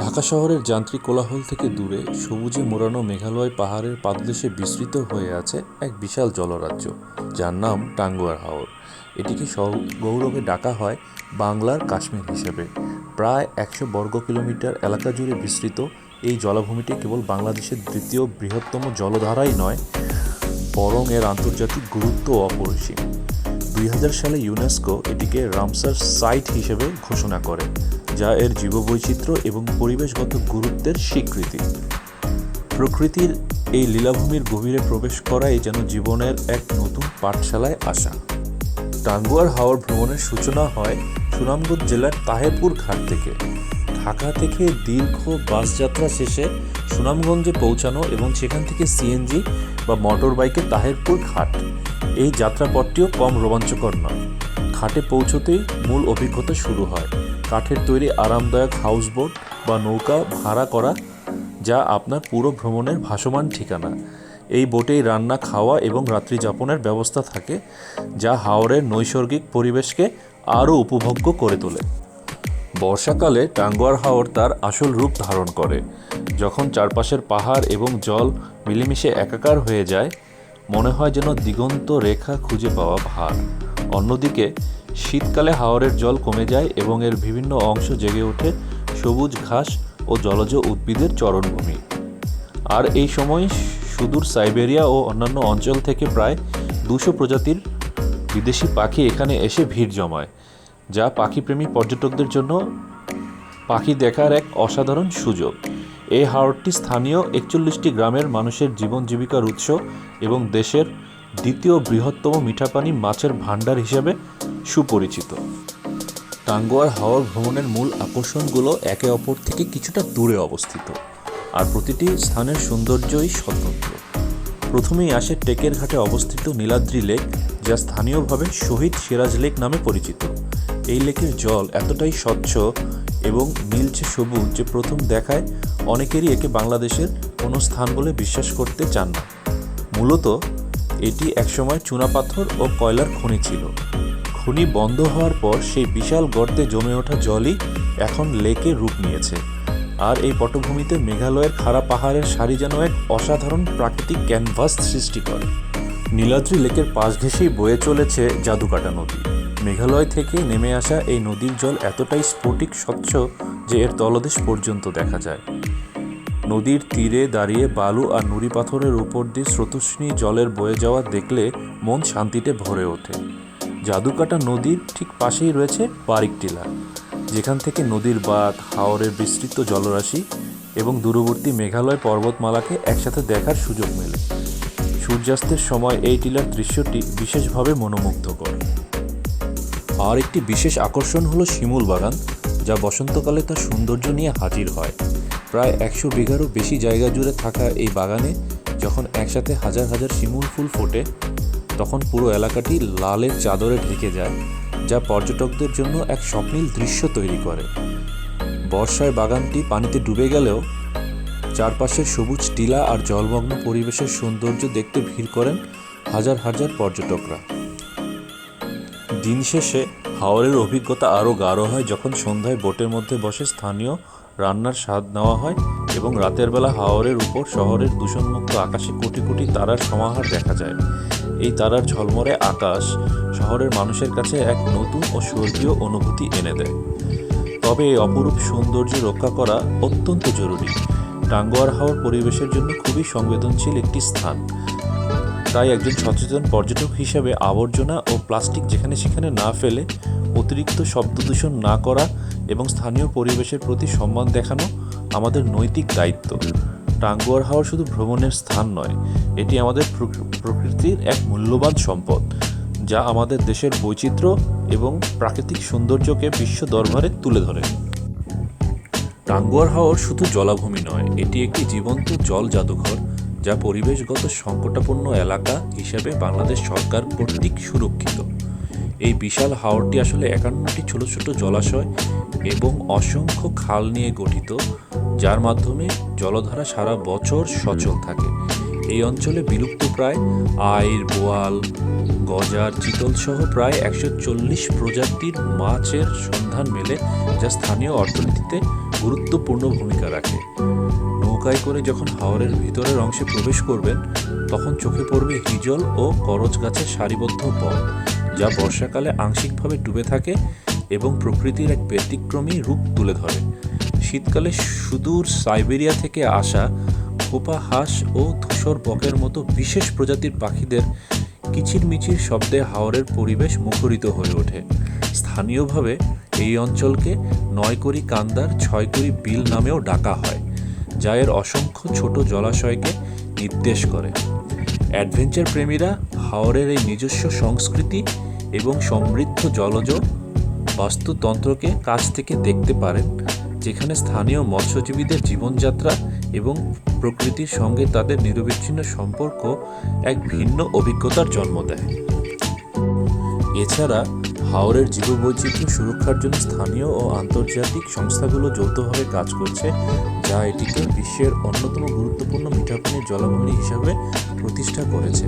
ঢাকা শহরের যান্ত্রিক কোলাহল থেকে দূরে সবুজে মোড়ানো মেঘালয় পাহাড়ের পাদদেশে বিস্তৃত হয়ে আছে এক বিশাল জলরাজ্য, যার নাম টাঙ্গুয়ার হাওর। এটিকে গৌরবে ডাকা হয় বাংলার কাশ্মীর হিসেবে। প্রায় 100 বর্গ কিলোমিটার এলাকা জুড়ে বিস্তৃত এই জলাভূমিটি কেবল বাংলাদেশের দ্বিতীয় বৃহত্তম জলধারাই নয়, বরং এর আন্তর্জাতিক গুরুত্ব অপরিসীম। 2000 সালে ইউনেস্কো এটিকে রামসার সাইট হিসেবে ঘোষণা করে, যা এর জীববৈচিত্র্য এবং পরিবেশগত গুরুত্বের স্বীকৃতি। প্রকৃতির এই লীলাভূমির গভীরে প্রবেশ করাই যেন জীবনের এক নতুন পাঠশালায় আসা। টাঙ্গুয়ার হাওর ভ্রমণের সূচনা হয় সুনামগঞ্জ জেলার তাহেরপুর ঘাট থেকে। ঢাকা থেকে দীর্ঘ বাস যাত্রা শেষে সুনামগঞ্জে পৌঁছানো এবং সেখান থেকে সিএনজি বা মোটর বাইকে তাহেরপুর ঘাট। এই যাত্রাপথটিও কম রোমাঞ্চকর নয়। ঘাটে পৌঁছতেই মূল অভিজ্ঞতা শুরু হয়। কাঠের তৈরি আরামদায়ক হাউসবোট বা নৌকা ভাড়া করা, যা আপনার পুরো ভ্রমণের ভাসমান ঠিকানা। এই বোটেই রান্না, খাওয়া এবং রাত্রি যাপনের ব্যবস্থা থাকে, যা হাওরের নৈসর্গিক পরিবেশকে আরও উপভোগ্য করে তোলে। বর্ষাকালে টাঙ্গুয়ার হাওর তার আসল রূপ ধারণ করে, যখন চারপাশের পাহাড় এবং জল মিলেমিশে একাকার হয়ে যায়। মনে হয় যেন দিগন্ত রেখা খুঁজে পাওয়া ভার। অন্যদিকে শীতকালে হাওরের জল কমে যায় এবং এর বিভিন্ন অংশ জেগে ওঠে সবুজ ঘাস ও জলজ উদ্ভিদের চরণভূমি। আর এই সময় সুদূর সাইবেরিয়া ও অন্যান্য অঞ্চল থেকে প্রায় 200 প্রজাতির বিদেশি পাখি এখানে এসে ভিড় জমায়, যা পাখিপ্রেমী পর্যটকদের জন্য পাখি দেখার এক অসাধারণ সুযোগ। এই হাওরটি স্থানীয় 41টি গ্রামের মানুষের জীবন জীবিকার উৎস এবং দেশের দ্বিতীয় বৃহত্তম মিঠাপানি মাছের ভাণ্ডার হিসেবে সুপরিচিত। টাঙ্গুয়ার হাওর ভ্রমণের মূল আকর্ষণগুলো একে অপর থেকে কিছুটা দূরে অবস্থিত, আর প্রতিটি স্থানের সৌন্দর্যই স্বতন্ত্র। প্রথমেই আসে টেকের ঘাটে অবস্থিত নীলাদ্রি লেক, যা স্থানীয়ভাবে শহীদ সিরাজ লেক নামে পরিচিত। এই লেকের জল এতটাই স্বচ্ছ এবং নীলচে সবুজ যে প্রথম দেখায় অনেকেরই একে বাংলাদেশের কোনো স্থান বলে বিশ্বাস করতে চান না। মূলত এটি একসময় চুনাপাথর ও কয়লার খনি ছিল। খনি বন্ধ হওয়ার পর সেই বিশাল গর্তে জমে ওঠা জলই এখন লেকে রূপ নিয়েছে। আর এই পটভূমিতে মেঘালয়ের খাড়া পাহাড়ের সারি যেন এক অসাধারণ প্রাকৃতিক ক্যানভাস সৃষ্টি করে। নীলাদ্রি লেকের পাশ ঘেঁষেই বয়ে চলেছে জাদুকাটা নদী। মেঘালয় থেকে নেমে আসা এই নদীর জল এতটাই স্ফটিক স্বচ্ছ যে এর তলদেশ পর্যন্ত দেখা যায়। নদীর তীরে দাঁড়িয়ে বালু আর নুড়ি পাথরের উপর দিয়ে স্রোতস্বিনী জলের বয়ে যাওয়া দেখলে মন শান্তিতে ভরে ওঠে। জাদুকাটা নদীর ঠিক পাশেই রয়েছে বারিক টিলা, যেখান থেকে নদীর বাঁধ, হাওরের বিস্তৃত জলরাশি এবং দূরবর্তী মেঘালয় পর্বতমালাকে একসাথে দেখার সুযোগ মেলে। সূর্যাস্তের সময় এই টিলার দৃশ্যটি বিশেষভাবে মনোমুগ্ধকর। আর একটি বিশেষ আকর্ষণ হলো শিমুল বাগান, যা বসন্তকালে তার সৌন্দর্য নিয়ে হাজির হয়। প্রায় 100 বিঘারও বেশি জায়গা জুড়ে থাকা এই বাগানে যখন একসাথে হাজার হাজার শিমুল ফুল ফোটে, তখন পুরো এলাকাটি লালের চাদরে ঢেকে যায়, যা পর্যটকদের জন্য এক স্বপ্নীল দৃশ্য তৈরি করে। বর্ষায় বাগানটি পানিতে ডুবে গেলেও চারপাশের সবুজ টিলা আর জলমগ্ন পরিবেশের সৌন্দর্য দেখতে ভিড় করেন হাজার হাজার পর্যটকরা। দিন শেষে হাওরের অভিজ্ঞতা আরও গাঢ় হয় যখন সন্ধ্যায় বোটের মধ্যে বসে স্থানীয় রান্নার স্বাদ নেওয়া হয় এবং রাতের বেলা হাওরের উপর শহরের দূষণমুক্ত আকাশে কোটি কোটি তারার সমাহার দেখা যায়। এই তারার ঝলমলে আকাশ শহরের মানুষের কাছে এক নতুন ও স্বর্গীয় অনুভূতি এনে দেয়। তবে এই অপরূপ সৌন্দর্য রক্ষা করা অত্যন্ত জরুরি। টাঙ্গুয়ার হাওর পরিবেশের জন্য খুবই সংবেদনশীল একটি স্থান। তাই একজন সচেতন পর্যটক হিসেবে আবর্জনা ও প্লাস্টিক যেখানে সেখানে না ফেলে, অতিরিক্ত শব্দদূষণ না করা এবং স্থানীয় পরিবেশের প্রতি সম্মান দেখানো আমাদের নৈতিক দায়িত্ব। টাঙ্গুয়ার হাওর শুধু ভ্রমণের স্থান নয়, এটি আমাদের প্রকৃতির এক মূল্যবান সম্পদ, যা আমাদের দেশের বৈচিত্র্য এবং প্রাকৃতিক সৌন্দর্যকে বিশ্ব দরবারে তুলে ধরে। টাঙ্গুয়ার হাওর শুধু জলাভূমি নয়, এটি একটি জীবন্ত জল জাদুঘর, যা পরিবেশগত সংকটাপন্ন এলাকা হিসেবে বাংলাদেশ সরকার কর্তৃক সুরক্ষিত। এই বিশাল হাওরটি আসলে 51টি ছোট ছোট জলাশয় এবং অসংখ্য খাল নিয়ে গঠিত, যার মাধ্যমে জলধারা সারা বছর সচল থাকে। এই অঞ্চলে বিলুপ্তপ্রায় আইড়, বোয়াল, গজার, চিতল সহ প্রায় 140 প্রজাতির মাছের সন্ধান মেলে, যা স্থানীয় অর্থনীতিতে গুরুত্বপূর্ণ ভূমিকা রাখে। নৌকায় করে যখন হাওরের ভিতরের অংশে প্রবেশ করবেন, তখন চোখে পড়বে হিজল ও করচ গাছের সারিবদ্ধ পথ, যা বর্ষাকালে আংশিকভাবে ডুবে থাকে এবং প্রকৃতির এক ব্যতিক্রমী রূপ তুলে ধরে। শীতকালে সুদূর সাইবেরিয়া থেকে আসা খোপা হাঁস ও ধূসর বকের মতো বিশেষ প্রজাতির পাখিদের কিচিরমিচির শব্দে হাওরের পরিবেশ মুখরিত হয়ে ওঠে। স্থানীয়ভাবে এই অঞ্চলকে নয়কড়ি কান্দার ছয়কড়ি বিল নামেও ডাকা হয়, যা এর অসংখ্য ছোট জলাশয়কে নির্দেশ করে। অ্যাডভেঞ্চার প্রেমীরা হাওরের এই নিজস্ব সংস্কৃতি এবং সমৃদ্ধ জলজ বাস্তুতন্ত্রকে কাছ থেকে দেখতে পারেন, যেখানে স্থানীয় মৎস্যজীবীদের জীবনযাত্রা এবং প্রকৃতির সঙ্গে তাদের নিরবিচ্ছিন্ন সম্পর্ক এক ভিন্ন অভিজ্ঞতার জন্ম দেয়। এছাড়া হাওরের জীববৈচিত্র্য সুরক্ষার জন্য স্থানীয় ও আন্তর্জাতিক সংস্থাগুলো যৌথভাবে কাজ করছে, যা এটিকে বিশ্বের অন্যতম গুরুত্বপূর্ণ মিঠাপানির জলাভূমি হিসাবে প্রতিষ্ঠা করেছে।